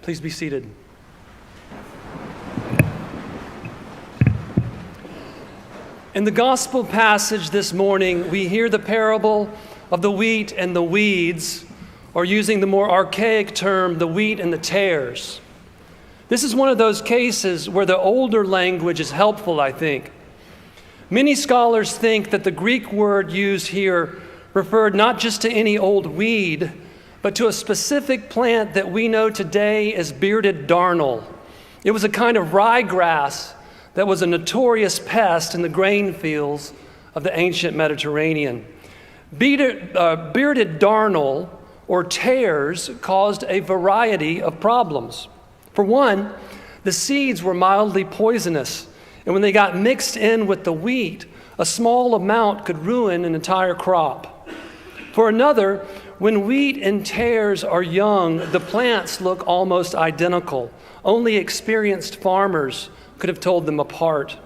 Please be seated. In the gospel passage this morning, we hear the parable of the wheat and the weeds, or using the more archaic term, the wheat and the tares. This is one of those cases where the older language is helpful, I think. Many scholars think that the Greek word used here referred not just to any old weed, but to a specific plant that we know today as bearded darnel. It was a kind of ryegrass that was a notorious pest in the grain fields of the ancient Mediterranean. Bearded darnel, or tares, caused a variety of problems. For one, the seeds were mildly poisonous, and when they got mixed in with the wheat, a small amount could ruin an entire crop. For another, when wheat and tares are young, the plants look almost identical. Only experienced farmers could have told them apart.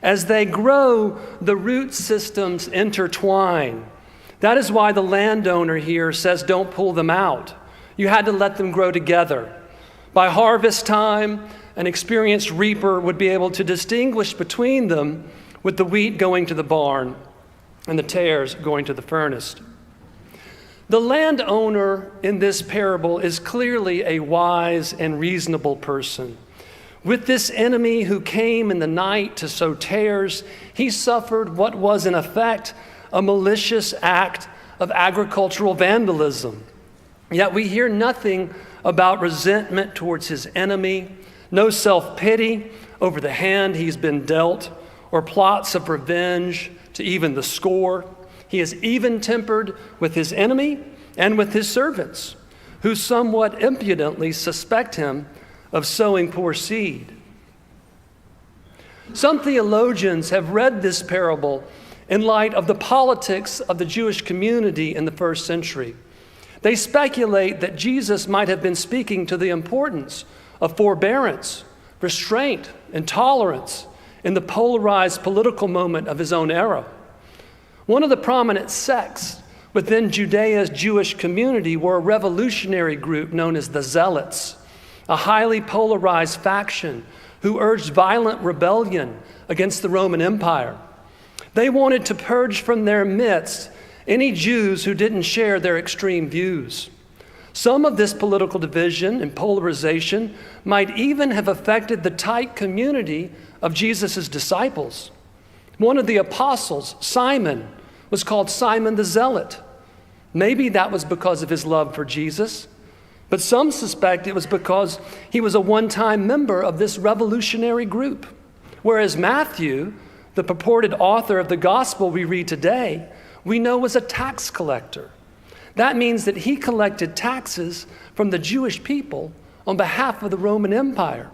As they grow, the root systems intertwine. That is why the landowner here says don't pull them out. You had to let them grow together. By harvest time, an experienced reaper would be able to distinguish between them, with the wheat going to the barn and the tares going to the furnace. The landowner in this parable is clearly a wise and reasonable person. With this enemy who came in the night to sow tares, he suffered what was in effect a malicious act of agricultural vandalism. Yet we hear nothing about resentment towards his enemy, no self-pity over the hand he's been dealt, or plots of revenge to even the score. He is even-tempered with his enemy and with his servants, who somewhat impudently suspect him of sowing poor seed. Some theologians have read this parable in light of the politics of the Jewish community in the first century. They speculate that Jesus might have been speaking to the importance of forbearance, restraint, and tolerance in the polarized political moment of his own era. One of the prominent sects within Judea's Jewish community were a revolutionary group known as the Zealots, a highly polarized faction who urged violent rebellion against the Roman Empire. They wanted to purge from their midst any Jews who didn't share their extreme views. Some of this political division and polarization might even have affected the tight community of Jesus' disciples. One of the apostles, Simon, was called Simon the Zealot. Maybe that was because of his love for Jesus, but some suspect it was because he was a one-time member of this revolutionary group. Whereas Matthew, the purported author of the gospel we read today, we know was a tax collector. That means that he collected taxes from the Jewish people on behalf of the Roman Empire.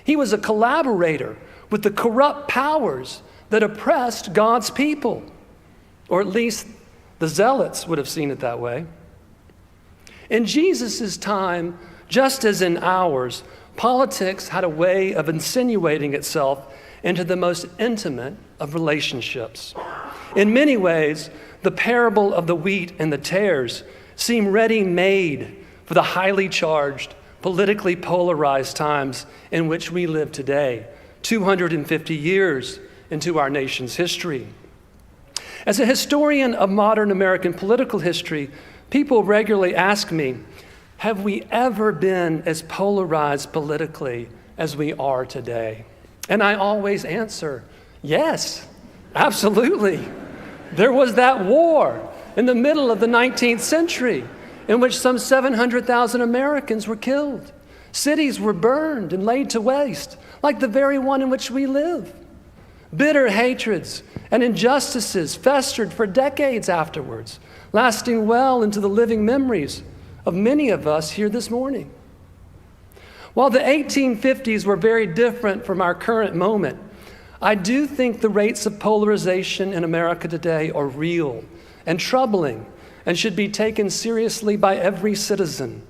He was a collaborator with the corrupt powers that oppressed God's people, or at least the Zealots would have seen it that way. In Jesus' time, just as in ours, politics had a way of insinuating itself into the most intimate of relationships. In many ways, the parable of the wheat and the tares seem ready-made for the highly charged, politically polarized times in which we live today, 250 years into our nation's history. As a historian of modern American political history, people regularly ask me, have we ever been as polarized politically as we are today? And I always answer, yes, absolutely. There was that war in the middle of the 19th century in which some 700,000 Americans were killed. Cities were burned and laid to waste, like the very one in which we live. Bitter hatreds and injustices festered for decades afterwards, lasting well into the living memories of many of us here this morning. While the 1850s were very different from our current moment, I do think the rates of polarization in America today are real and troubling and should be taken seriously by every citizen.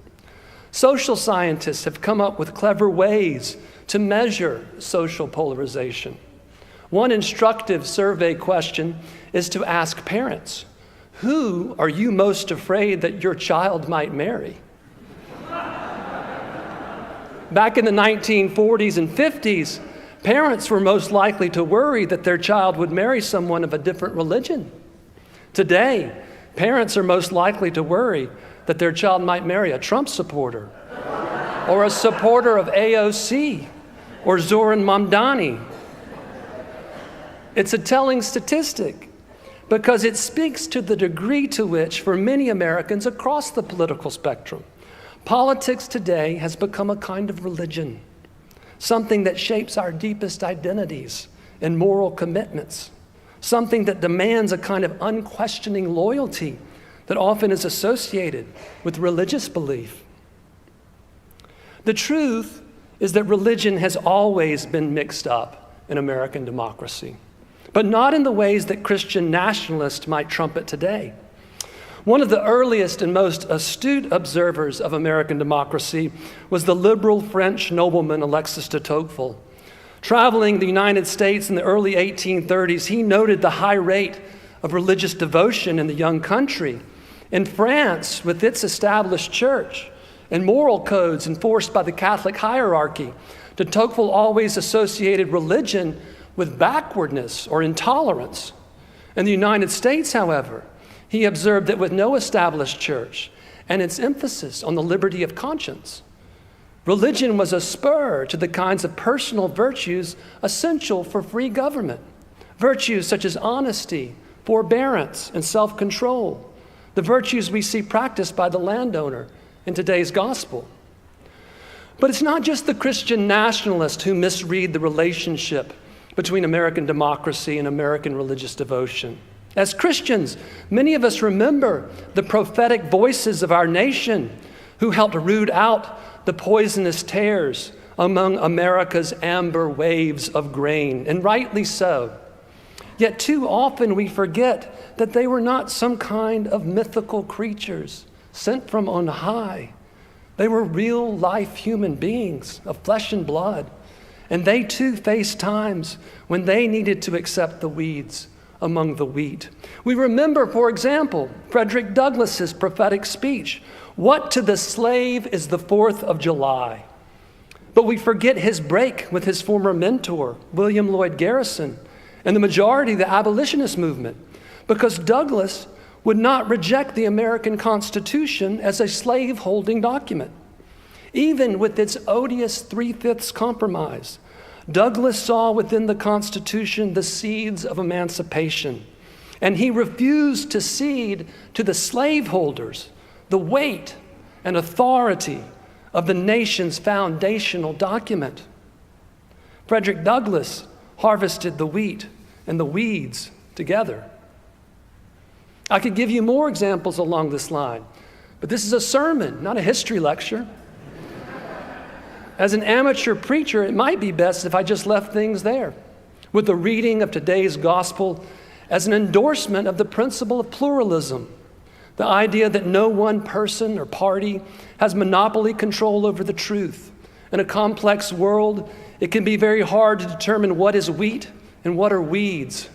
Social scientists have come up with clever ways to measure social polarization. One instructive survey question is to ask parents, who are you most afraid that your child might marry? Back in the 1940s and 50s, parents were most likely to worry that their child would marry someone of a different religion. Today, parents are most likely to worry that their child might marry a Trump supporter or a supporter of AOC or Zoran Mamdani. It's a telling statistic because it speaks to the degree to which, for many Americans across the political spectrum, politics today has become a kind of religion, something that shapes our deepest identities and moral commitments, something that demands a kind of unquestioning loyalty that often is associated with religious belief. The truth is that religion has always been mixed up in American democracy, but not in the ways that Christian nationalists might trumpet today. One of the earliest and most astute observers of American democracy was the liberal French nobleman Alexis de Tocqueville. Traveling the United States in the early 1830s, he noted the high rate of religious devotion in the young country. In France, with its established church and moral codes enforced by the Catholic hierarchy, de Tocqueville always associated religion with backwardness or intolerance. In the United States, however, he observed that with no established church and its emphasis on the liberty of conscience, religion was a spur to the kinds of personal virtues essential for free government. Virtues such as honesty, forbearance, and self-control. The virtues we see practiced by the landowner in today's gospel. But it's not just the Christian nationalists who misread the relationship between American democracy and American religious devotion. As Christians, many of us remember the prophetic voices of our nation who helped root out the poisonous tares among America's amber waves of grain, and rightly so. Yet too often we forget that they were not some kind of mythical creatures sent from on high. They were real-life human beings of flesh and blood, and they too faced times when they needed to accept the weeds among the wheat. We remember, for example, Frederick Douglass's prophetic speech, "What to the slave is the 4th of July?" But we forget his break with his former mentor, William Lloyd Garrison, and the majority of the abolitionist movement, because Douglass would not reject the American Constitution as a slave-holding document. Even with its odious 3/5 compromise, Douglass saw within the Constitution the seeds of emancipation, and he refused to cede to the slaveholders the weight and authority of the nation's foundational document. Frederick Douglass harvested the wheat and the weeds together. I could give you more examples along this line, but this is a sermon, not a history lecture. As an amateur preacher, it might be best if I just left things there, with the reading of today's gospel as an endorsement of the principle of pluralism, the idea that no one person or party has monopoly control over the truth. In a complex world, it can be very hard to determine what is wheat and what are weeds.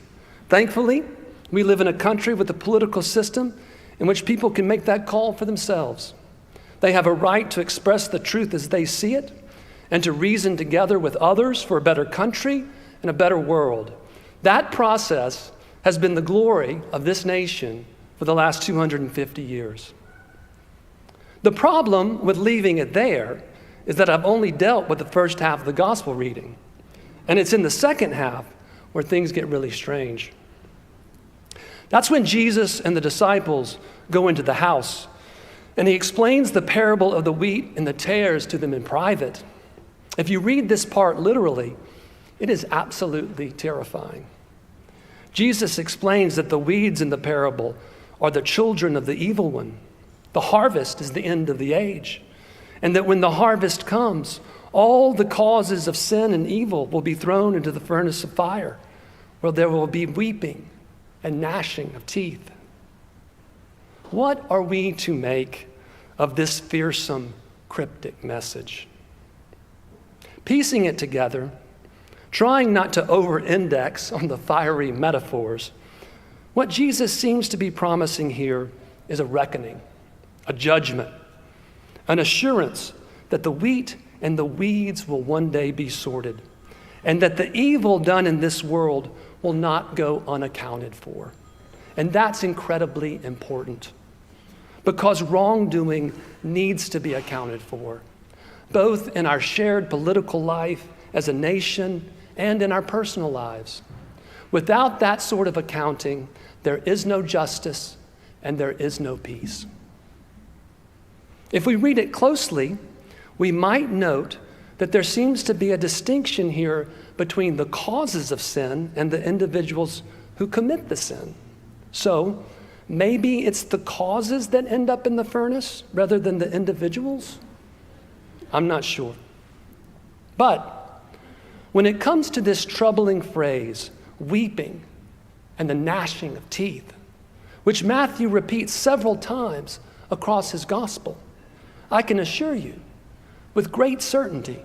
Thankfully, we live in a country with a political system in which people can make that call for themselves. They have a right to express the truth as they see it and to reason together with others for a better country and a better world. That process has been the glory of this nation for the last 250 years. The problem with leaving it there is that I've only dealt with the first half of the gospel reading, and it's in the second half where things get really strange. That's when Jesus and the disciples go into the house, and he explains the parable of the wheat and the tares to them in private. If you read this part literally, it is absolutely terrifying. Jesus explains that the weeds in the parable are the children of the evil one. The harvest is the end of the age, and that when the harvest comes, all the causes of sin and evil will be thrown into the furnace of fire, where there will be weeping and gnashing of teeth. What are we to make of this fearsome, cryptic message? Piecing it together, trying not to over-index on the fiery metaphors, what Jesus seems to be promising here is a reckoning, a judgment, an assurance that the wheat and the weeds will one day be sorted, and that the evil done in this world will not go unaccounted for. And that's incredibly important, because wrongdoing needs to be accounted for, both in our shared political life as a nation and in our personal lives. Without that sort of accounting, there is no justice and there is no peace. If we read it closely, we might note that there seems to be a distinction here between the causes of sin and the individuals who commit the sin. So, maybe it's the causes that end up in the furnace rather than the individuals? I'm not sure. But when it comes to this troubling phrase, weeping and the gnashing of teeth, which Matthew repeats several times across his gospel, I can assure you with great certainty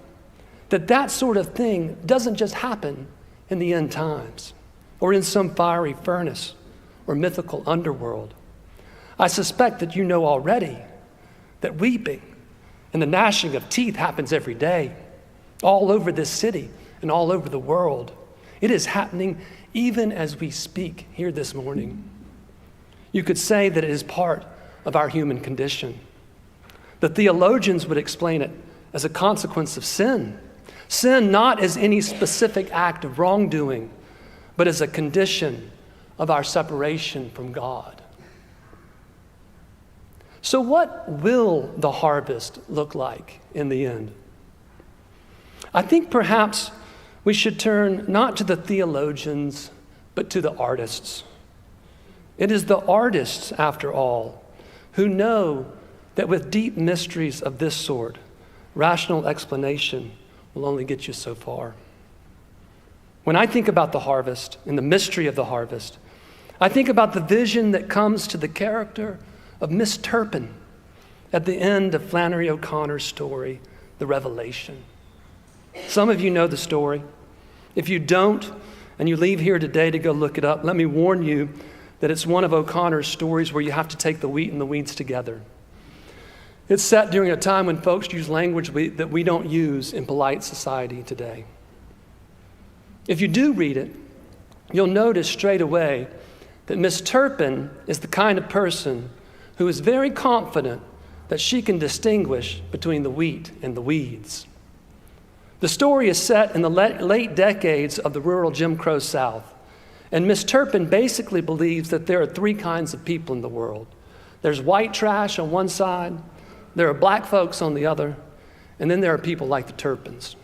that that sort of thing doesn't just happen in the end times or in some fiery furnace or mythical underworld. I suspect that you know already that weeping and the gnashing of teeth happens every day, all over this city and all over the world. It is happening even as we speak here this morning. You could say that it is part of our human condition. The theologians would explain it as a consequence of sin. Sin not as any specific act of wrongdoing, but as a condition of our separation from God. So what will the harvest look like in the end? I think perhaps we should turn not to the theologians, but to the artists. It is the artists, after all, who know that with deep mysteries of this sort, rational explanation will only get you so far. When I think about the harvest and the mystery of the harvest, I think about the vision that comes to the character of Miss Turpin at the end of Flannery O'Connor's story, The Revelation. Some of you know the story. If you don't, and you leave here today to go look it up, let me warn you that it's one of O'Connor's stories where you have to take the wheat and the weeds together. It's set during a time when folks use language that we don't use in polite society today. If you do read it, you'll notice straight away that Miss Turpin is the kind of person who is very confident that she can distinguish between the wheat and the weeds. The story is set in the late decades of the rural Jim Crow South, and Miss Turpin basically believes that there are three kinds of people in the world. There's white trash on one side, there are black folks on the other, and then there are people like the Turpins.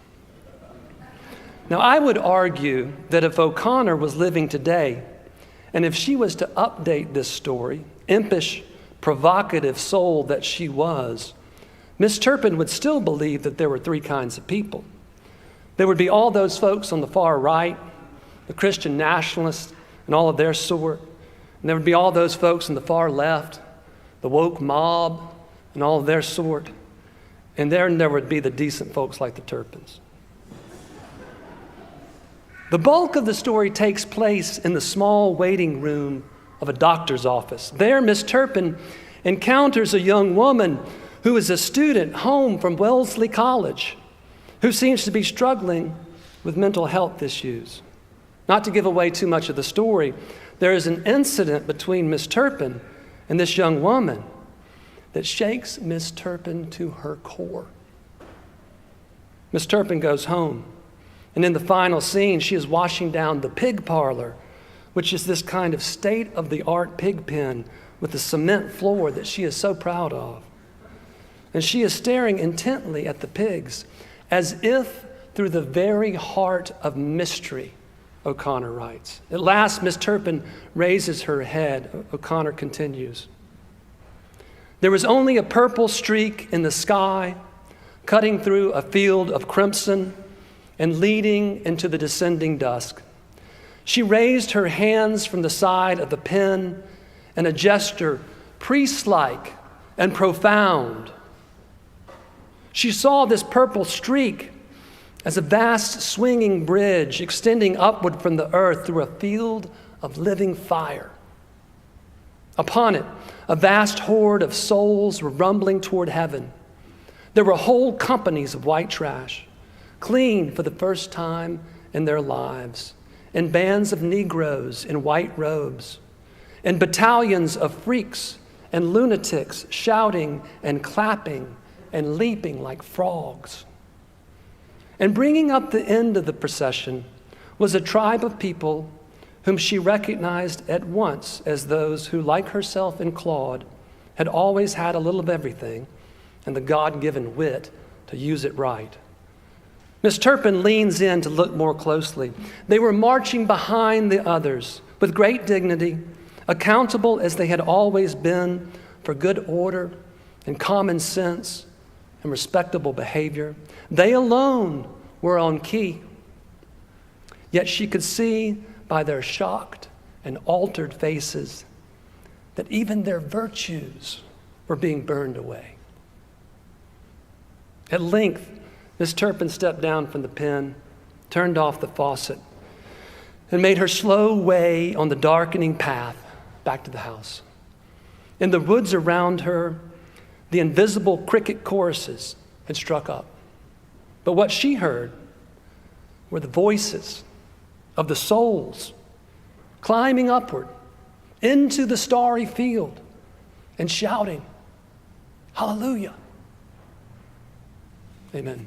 Now, I would argue that if O'Connor was living today, and if she was to update this story, impish, provocative soul that she was, Miss Turpin would still believe that there were three kinds of people. There would be all those folks on the far right, the Christian nationalists and all of their sort, and there would be all those folks on the far left, the woke mob and all of their sort, and then there would be the decent folks like the Turpins. The bulk of the story takes place in the small waiting room of a doctor's office. There, Miss Turpin encounters a young woman who is a student home from Wellesley College, who seems to be struggling with mental health issues. Not to give away too much of the story, there is an incident between Miss Turpin and this young woman that shakes Miss Turpin to her core. Miss Turpin goes home, and in the final scene, she is washing down the pig parlor, which is this kind of state-of-the-art pig pen with a cement floor that she is so proud of. And she is staring intently at the pigs, as if through the very heart of mystery, O'Connor writes. At last, Miss Turpin raises her head. O'Connor continues. There was only a purple streak in the sky, cutting through a field of crimson and leading into the descending dusk. She raised her hands from the side of the pen in a gesture priest-like and profound. She saw this purple streak as a vast swinging bridge extending upward from the earth through a field of living fire. Upon it, a vast horde of souls were rumbling toward heaven. There were whole companies of white trash, clean for the first time in their lives, and bands of Negroes in white robes, and battalions of freaks and lunatics shouting and clapping and leaping like frogs. And bringing up the end of the procession was a tribe of people whom she recognized at once as those who, like herself and Claude, had always had a little of everything and the God-given wit to use it right. Miss Turpin leans in to look more closely. They were marching behind the others with great dignity, accountable as they had always been for good order and common sense and respectable behavior. They alone were on key. Yet she could see by their shocked and altered faces that even their virtues were being burned away. At length, Miss Turpin stepped down from the pen, turned off the faucet, and made her slow way on the darkening path back to the house. In the woods around her, the invisible cricket choruses had struck up. But what she heard were the voices of the souls climbing upward into the starry field and shouting, "Hallelujah." Amen.